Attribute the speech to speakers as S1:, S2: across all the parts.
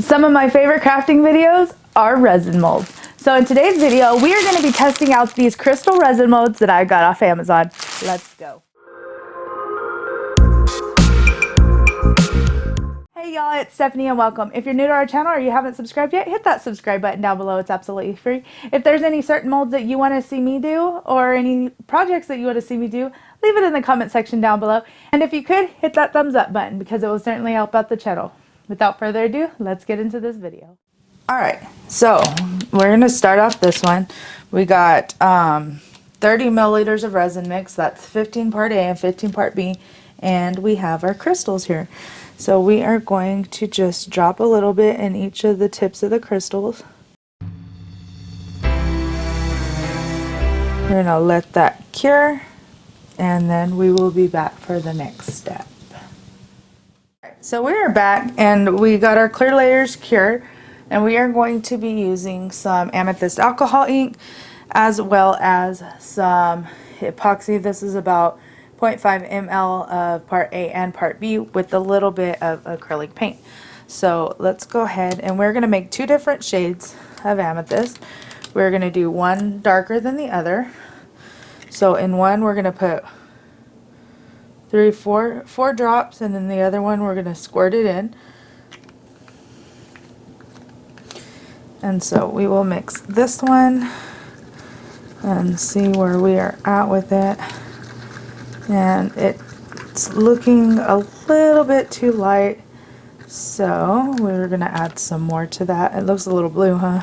S1: Some of my favorite crafting videos are resin molds. So in today's video, we are going to be testing out these crystal resin molds that I got off Amazon. Let's go. Hey y'all, it's Stephanie and welcome. If you're new to our channel or you haven't subscribed yet, hit that subscribe button down below. It's absolutely free. If there's any certain molds that you want to see me do or any projects that you want to see me do, leave it in the comment section down below. And if you could, hit that thumbs up button because it will certainly help out the channel. Without further ado, let's get into this video. Alright, so we're going to start off this one. We got 30 milliliters of resin mix. That's 15 part A and 15 part B. And we have our crystals here. So we are going to just drop a little bit in each of the tips of the crystals. We're going to let that cure. And then we will be back for the next step. So we are back and we got our clear layers cured, and we are going to be using some Amethyst alcohol ink as well as some epoxy. This is about 0.5 ml of part A and part B with a little bit of acrylic paint. So let's go ahead and we're going to make two different shades of amethyst. We're going to do one darker than the other. So in one we're going to put four drops, and then the other one we're going to squirt it in. And so we will mix this one and see where we are at with it. And it's looking a little bit too light, so we're going to add some more to that. It looks a little blue, huh?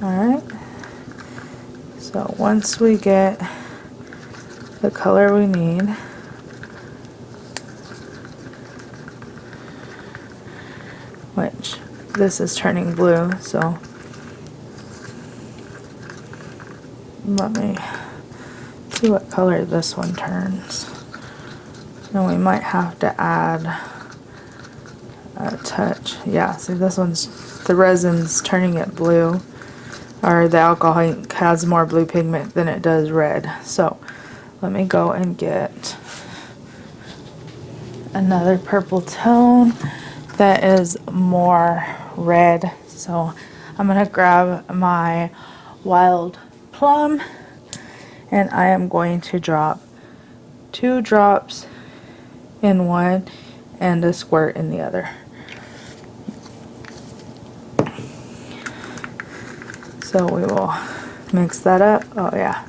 S1: Alright, so once we get the color we need, which this is turning blue, so let me see what color this one turns. And we might have to add a touch. Yeah, see, this one's, the resin's turning it blue. Or the alcohol ink has more blue pigment than it does red. So let me go and get another purple tone that is more red. So I'm going to grab my Wild Plum and I am going to drop 2 drops in one and a squirt in the other. So we will mix that up. Oh yeah,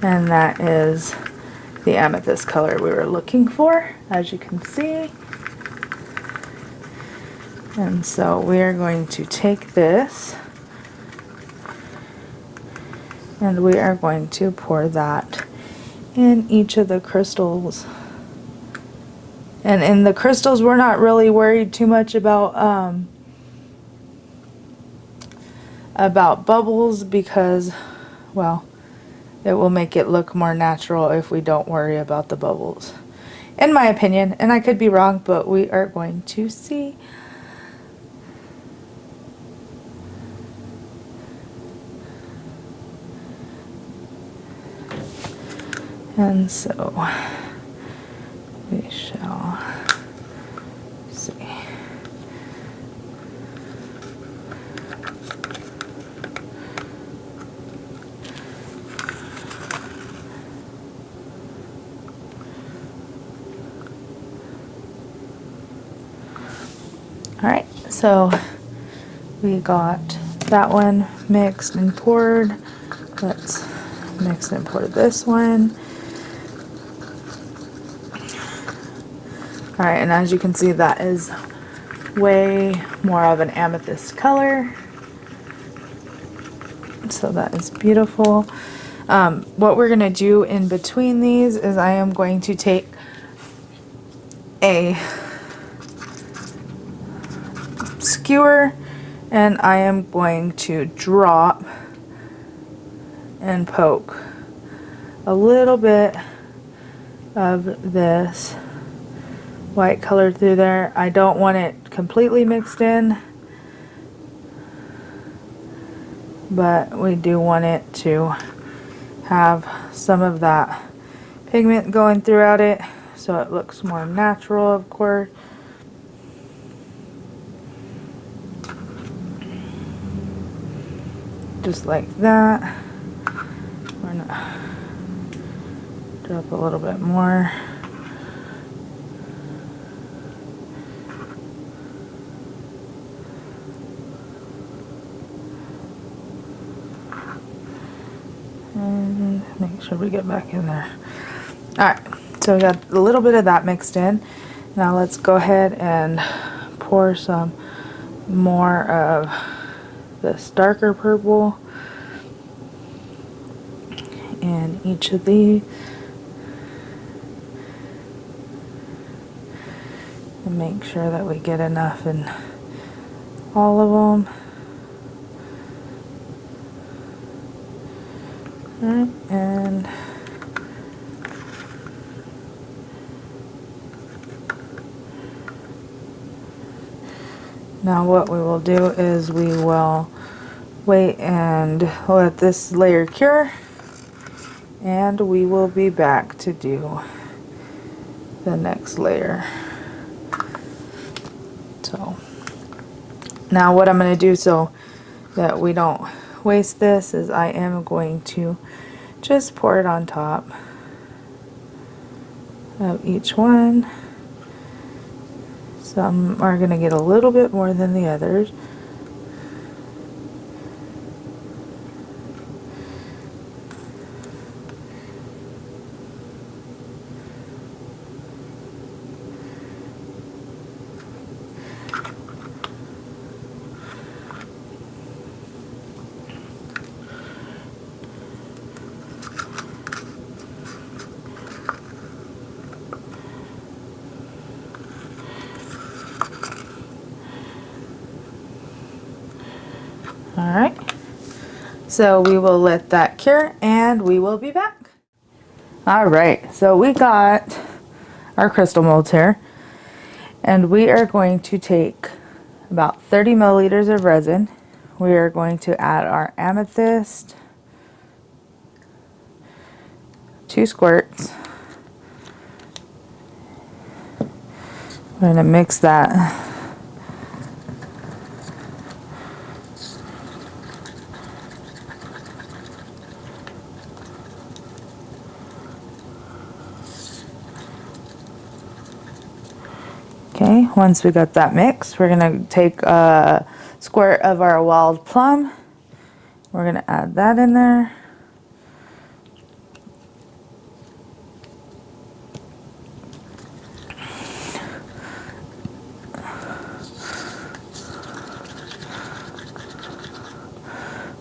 S1: and that is the amethyst color we were looking for, as you can see. And so we are going to take this and we are going to pour that in each of the crystals. And in the crystals, we're not really worried too much about bubbles because, well, it will make it look more natural if we don't worry about the bubbles, in my opinion. And I could be wrong, but we are going to see. And so we shall see. Alright, so we got that one mixed and poured. Let's mix and pour this one. Alright, and as you can see, that is way more of an amethyst color. So that is beautiful. What we're going to do in between these is I am going to take a skewer and I am going to drop and poke a little bit of this white color through there. I don't want it completely mixed in, but we do want it to have some of that pigment going throughout it so it looks more natural, of course. Just like that. We're gonna drop a little bit more. And make sure we get back in there. Alright, so we got a little bit of that mixed in. Now let's go ahead and pour some more of this darker purple in each of these. And make sure that we get enough in all of them. Alright, and now what we will do is we will wait and let this layer cure, and we will be back to do the next layer. So now what I'm going to do so that we don't waste this is I am going to just pour it on top of each one. Some are going to get a little bit more than the others. Alright, so we will let that cure and we will be back. Alright, so we got our crystal molds here, and we are going to take about 30 milliliters of resin. We are going to add our amethyst, 2 squirts. We're going to mix that. Okay, once we got that mix, we're going to take a squirt of our wild plum. We're going to add that in there.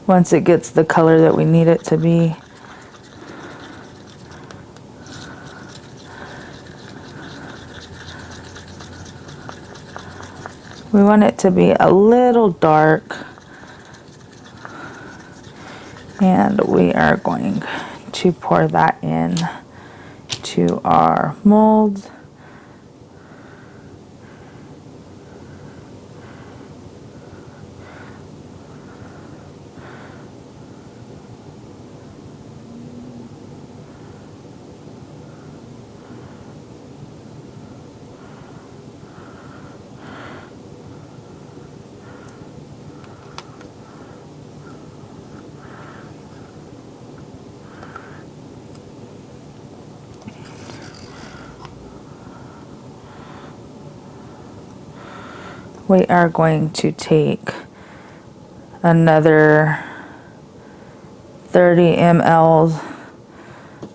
S1: Once it gets the color that we need it to be. We want it to be a little dark, and we are going to pour that in to our molds. We are going to take another 30 ml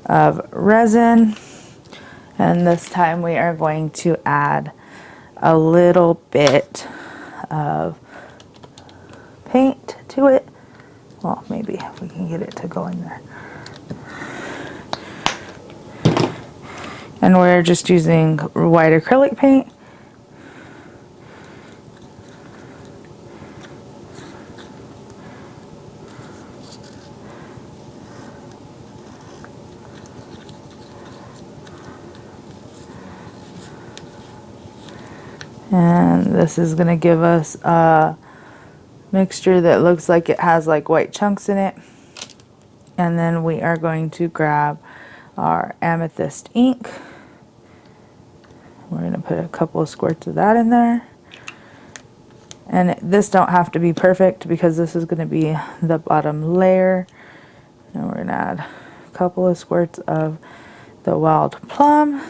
S1: of resin, and this time we are going to add a little bit of paint to it. Well, maybe if we can get it to go in there. And we're just using white acrylic paint. And this is going to give us a mixture that looks like it has like white chunks in it. And then we are going to grab our Amethyst ink. We're going to put a couple of squirts of that in there. And this don't have to be perfect because this is going to be the bottom layer. And we're going to add a couple of squirts of the wild plum.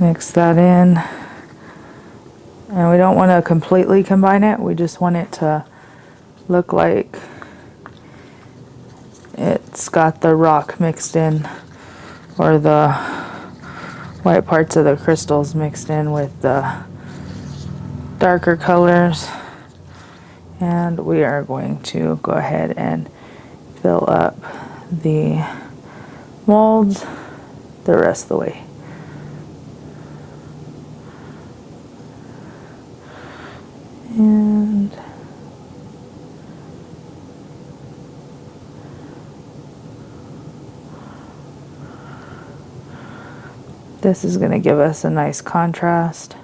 S1: Mix that in. And we don't want to completely combine it. We just want it to look like it's got the rock mixed in, or the white parts of the crystals mixed in with the darker colors. And we are going to go ahead and fill up the molds the rest of the way. And this is going to give us a nice contrast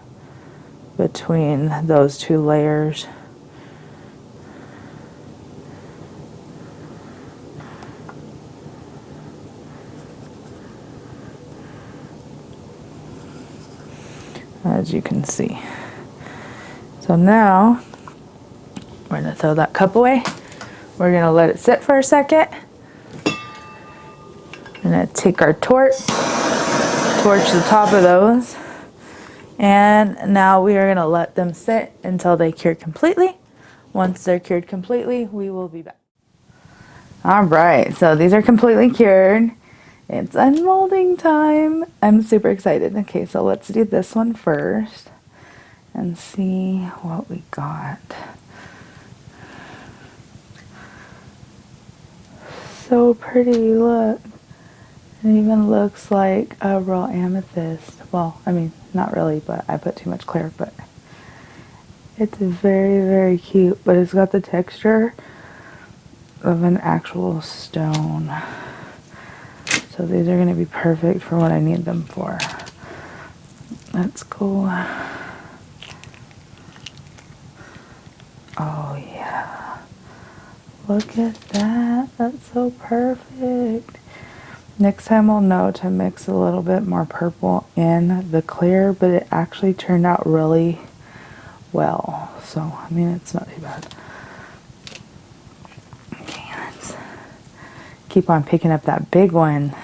S1: between those two layers. As you can see. So now we're going to throw that cup away. We're going to let it sit for a second. I'm going to take our torch the top of those, and now we are going to let them sit until they cure completely. Once they're cured completely, we will be back. Alright, so these are completely cured. It's unmolding time. I'm super excited. Okay, so let's do this one first and see what we got. So pretty, look. It even looks like a raw amethyst. Well, I mean, not really, but I put too much clear, but it's very, very cute, but it's got the texture of an actual stone. So these are going to be perfect for what I need them for. That's cool. Oh yeah. Look at that. That's so perfect. Next time we'll know to mix a little bit more purple in the clear, but it actually turned out really well. So, I mean, it's not too bad. Okay, let's keep on picking up that big one.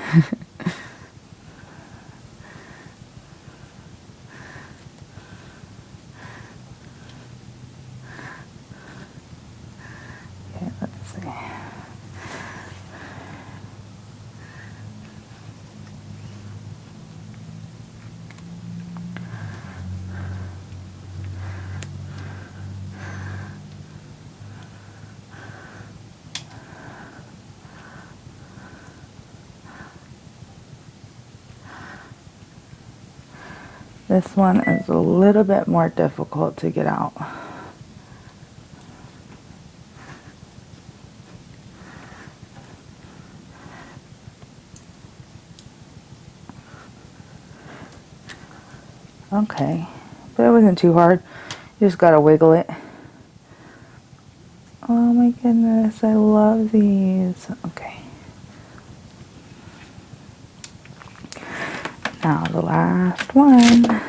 S1: Okay, let's see. This one is a little bit more difficult to get out. Okay, but it wasn't too hard. You just gotta wiggle it. Oh my goodness, I love these. Okay. Now the last one.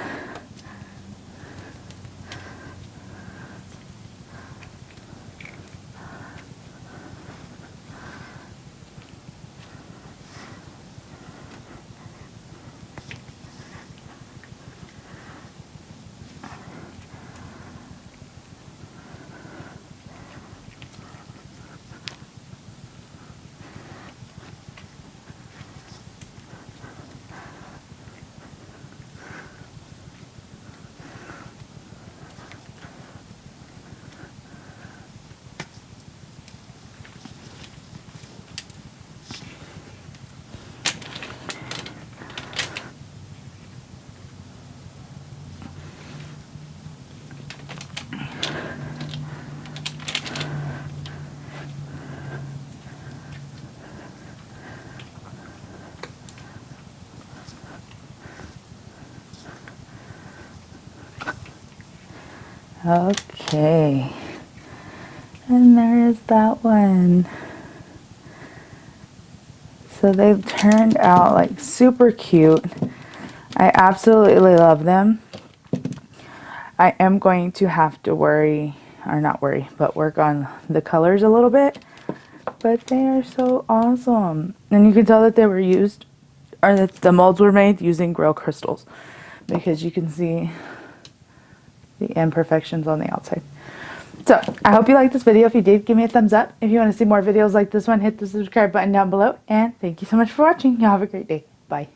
S1: Okay. And there is that one. So they've turned out like super cute. I absolutely love them. I am going to have to worry, or not worry, but work on the colors a little bit. But they are so awesome. And you can tell that they were used, or that the molds were made using grill crystals, because you can see the imperfections on the outside. So, I hope you liked this video. If you did, give me a thumbs up. If you want to see more videos like this one, hit the subscribe button down below. And thank you so much for watching. Y'all have a great day. Bye.